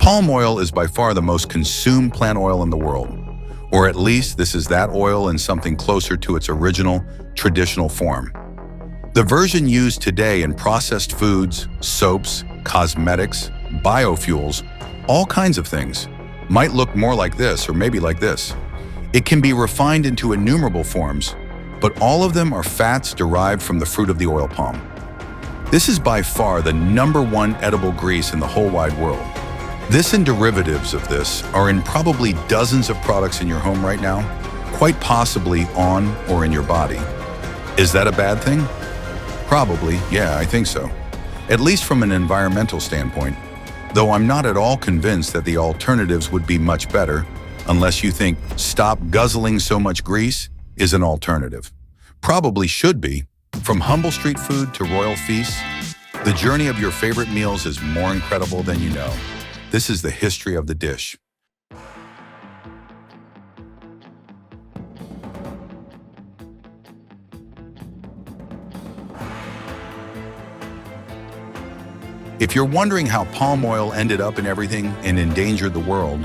Palm oil is by far the most consumed plant oil in the world, or at least this is that oil in something closer to its original, traditional form. The version used today in processed foods, soaps, cosmetics, biofuels, all kinds of things, might look more like this or maybe like this. It can be refined into innumerable forms, but all of them are fats derived from the fruit of the oil palm. This is by far the #1 edible grease in the whole wide world. This and derivatives of this are in probably dozens of products in your home right now, quite possibly on or in your body. Is that a bad thing? Probably, yeah, I think so. At least from an environmental standpoint, though I'm not at all convinced that the alternatives would be much better, unless you think stop guzzling so much grease is an alternative. Probably should be. From humble street food to royal feasts, the journey of your favorite meals is more incredible than you know. This is the history of the dish. If you're wondering how palm oil ended up in everything and endangered the world,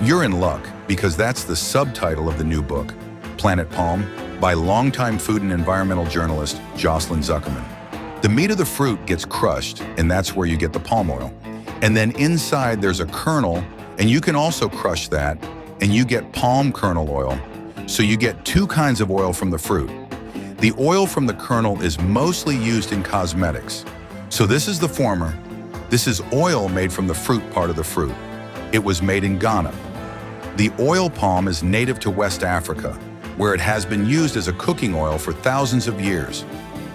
you're in luck, because that's the subtitle of the new book, Planet Palm, by longtime food and environmental journalist Jocelyn Zuckerman. The meat of the fruit gets crushed, and that's where you get the palm oil. And then inside there's a kernel, and you can also crush that, and you get palm kernel oil. So you get two kinds of oil from the fruit. The oil from the kernel is mostly used in cosmetics. So this is the former. This is oil made from the fruit part of the fruit. It was made in Ghana. The oil palm is native to West Africa, where it has been used as a cooking oil for thousands of years.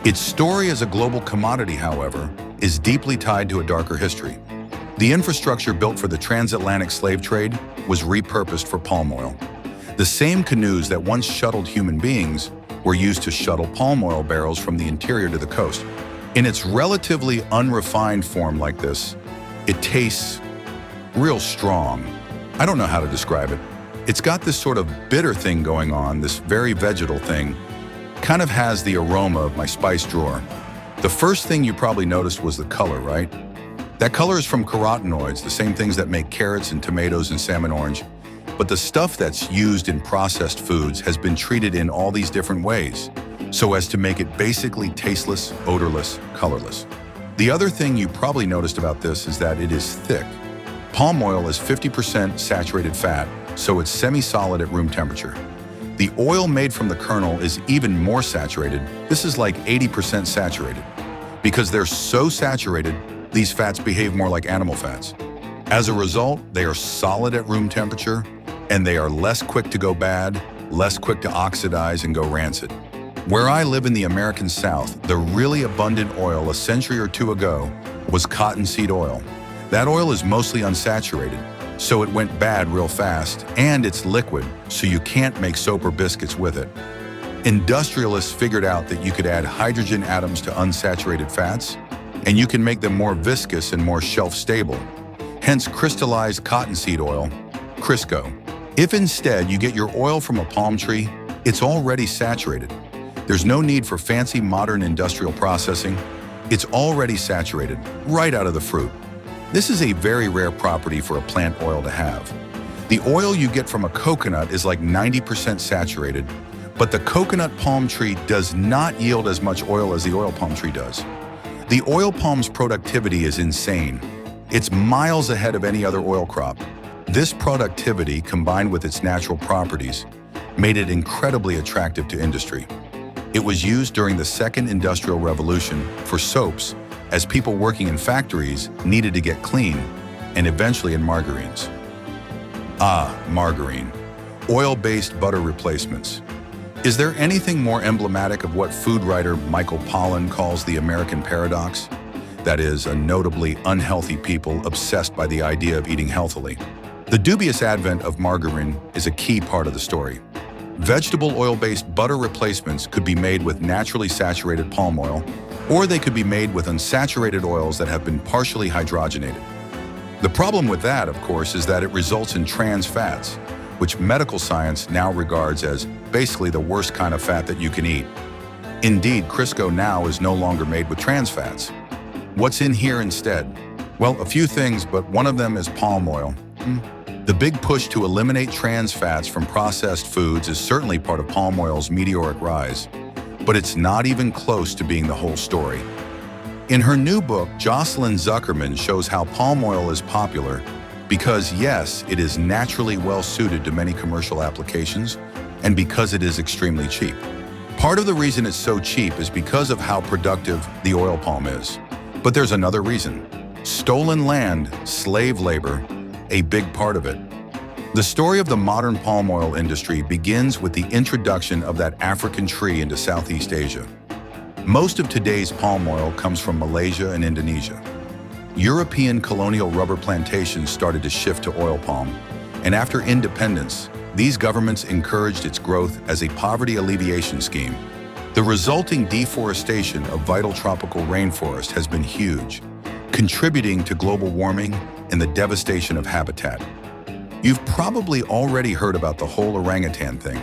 Its story as a global commodity, however, is deeply tied to a darker history. The infrastructure built for the transatlantic slave trade was repurposed for palm oil. The same canoes that once shuttled human beings were used to shuttle palm oil barrels from the interior to the coast. In its relatively unrefined form like this, it tastes real strong. I don't know how to describe it. It's got this sort of bitter thing going on, this very vegetal thing. Kind of has the aroma of my spice drawer. The first thing you probably noticed was the color, right? That color is from carotenoids, the same things that make carrots and tomatoes and salmon orange. But the stuff that's used in processed foods has been treated in all these different ways, so as to make it basically tasteless, odorless, colorless. The other thing you probably noticed about this is that it is thick. Palm oil is 50% saturated fat, so it's semi-solid at room temperature. The oil made from the kernel is even more saturated. This is like 80% saturated. Because they're so saturated, these fats behave more like animal fats. As a result, they are solid at room temperature, and they are less quick to go bad, less quick to oxidize and go rancid. Where I live in the American South, the really abundant oil a century or two ago was cottonseed oil. That oil is mostly unsaturated, so it went bad real fast, and it's liquid, so you can't make soap or biscuits with it. Industrialists figured out that you could add hydrogen atoms to unsaturated fats, and you can make them more viscous and more shelf-stable, hence crystallized cottonseed oil, Crisco. If instead you get your oil from a palm tree, it's already saturated. There's no need for fancy modern industrial processing. It's already saturated, right out of the fruit. This is a very rare property for a plant oil to have. The oil you get from a coconut is like 90% saturated, but the coconut palm tree does not yield as much oil as the oil palm tree does. The oil palm's productivity is insane. It's miles ahead of any other oil crop. This productivity, combined with its natural properties, made it incredibly attractive to industry. It was used during the Second Industrial Revolution for soaps, as people working in factories needed to get clean, and eventually in margarines. Ah, margarine. Oil-based butter replacements. Is there anything more emblematic of what food writer Michael Pollan calls the American paradox? That is, a notably unhealthy people obsessed by the idea of eating healthily. The dubious advent of margarine is a key part of the story. Vegetable oil-based butter replacements could be made with naturally saturated palm oil, or they could be made with unsaturated oils that have been partially hydrogenated. The problem with that, of course, is that it results in trans fats, which medical science now regards as basically the worst kind of fat that you can eat. Indeed, Crisco now is no longer made with trans fats. What's in here instead? Well, a few things, but one of them is palm oil. The big push to eliminate trans fats from processed foods is certainly part of palm oil's meteoric rise, but it's not even close to being the whole story. In her new book, Jocelyn Zuckerman shows how palm oil is popular because, yes, it is naturally well-suited to many commercial applications, and because it is extremely cheap. Part of the reason it's so cheap is because of how productive the oil palm is. But there's another reason. Stolen land, slave labor, a big part of it. The story of the modern palm oil industry begins with the introduction of that African tree into Southeast Asia. Most of today's palm oil comes from Malaysia and Indonesia. European colonial rubber plantations started to shift to oil palm, and after independence, these governments encouraged its growth as a poverty alleviation scheme. The resulting deforestation of vital tropical rainforest has been huge, contributing to global warming and the devastation of habitat. You've probably already heard about the whole orangutan thing.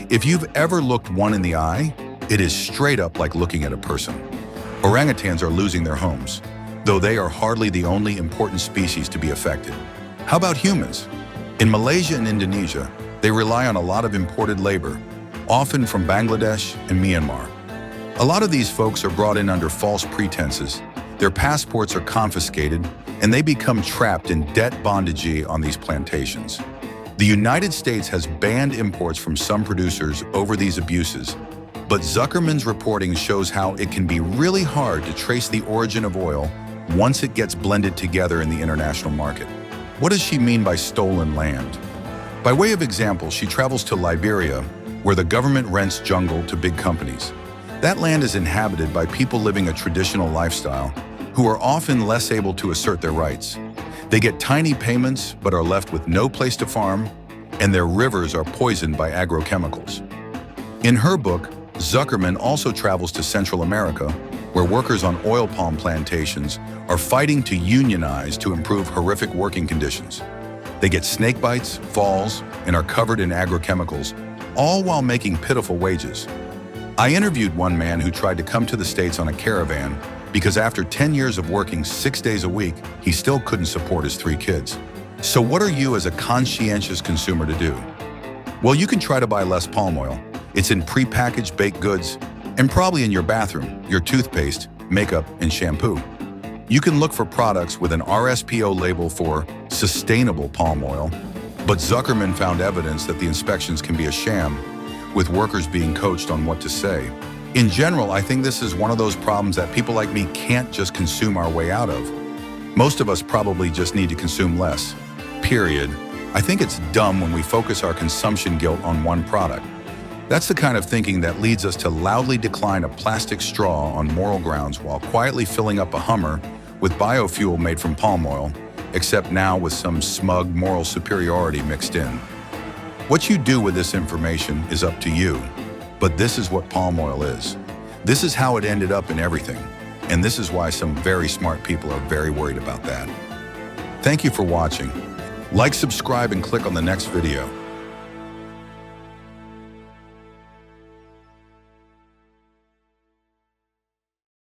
If you've ever looked one in the eye, it is straight up like looking at a person. Orangutans are losing their homes, though they are hardly the only important species to be affected. How about humans? In Malaysia and Indonesia, they rely on a lot of imported labor, often from Bangladesh and Myanmar. A lot of these folks are brought in under false pretenses. Their passports are confiscated, and they become trapped in debt bondage on these plantations. The United States has banned imports from some producers over these abuses, but Zuckerman's reporting shows how it can be really hard to trace the origin of oil once it gets blended together in the international market. What does she mean by stolen land? By way of example, she travels to Liberia, where the government rents jungle to big companies. That land is inhabited by people living a traditional lifestyle, who are often less able to assert their rights. They get tiny payments, but are left with no place to farm, and their rivers are poisoned by agrochemicals. In her book, Zuckerman also travels to Central America, where workers on oil palm plantations are fighting to unionize to improve horrific working conditions. They get snake bites, falls, and are covered in agrochemicals, all while making pitiful wages. I interviewed one man who tried to come to the States on a caravan because after 10 years of working 6 days a week, he still couldn't support his 3 kids. So what are you as a conscientious consumer to do? Well, you can try to buy less palm oil. It's in prepackaged baked goods and probably in your bathroom, your toothpaste, makeup, and shampoo. You can look for products with an RSPO label for sustainable palm oil, but Zuckerman found evidence that the inspections can be a sham, with workers being coached on what to say. In general, I think this is one of those problems that people like me can't just consume our way out of. Most of us probably just need to consume less, period. I think it's dumb when we focus our consumption guilt on one product. That's the kind of thinking that leads us to loudly decline a plastic straw on moral grounds while quietly filling up a Hummer with biofuel made from palm oil, except now with some smug moral superiority mixed in. What you do with this information is up to you, but this is what palm oil is. This is how it ended up in everything, and this is why some very smart people are very worried about that. Thank you for watching. Like, subscribe, and click on the next video.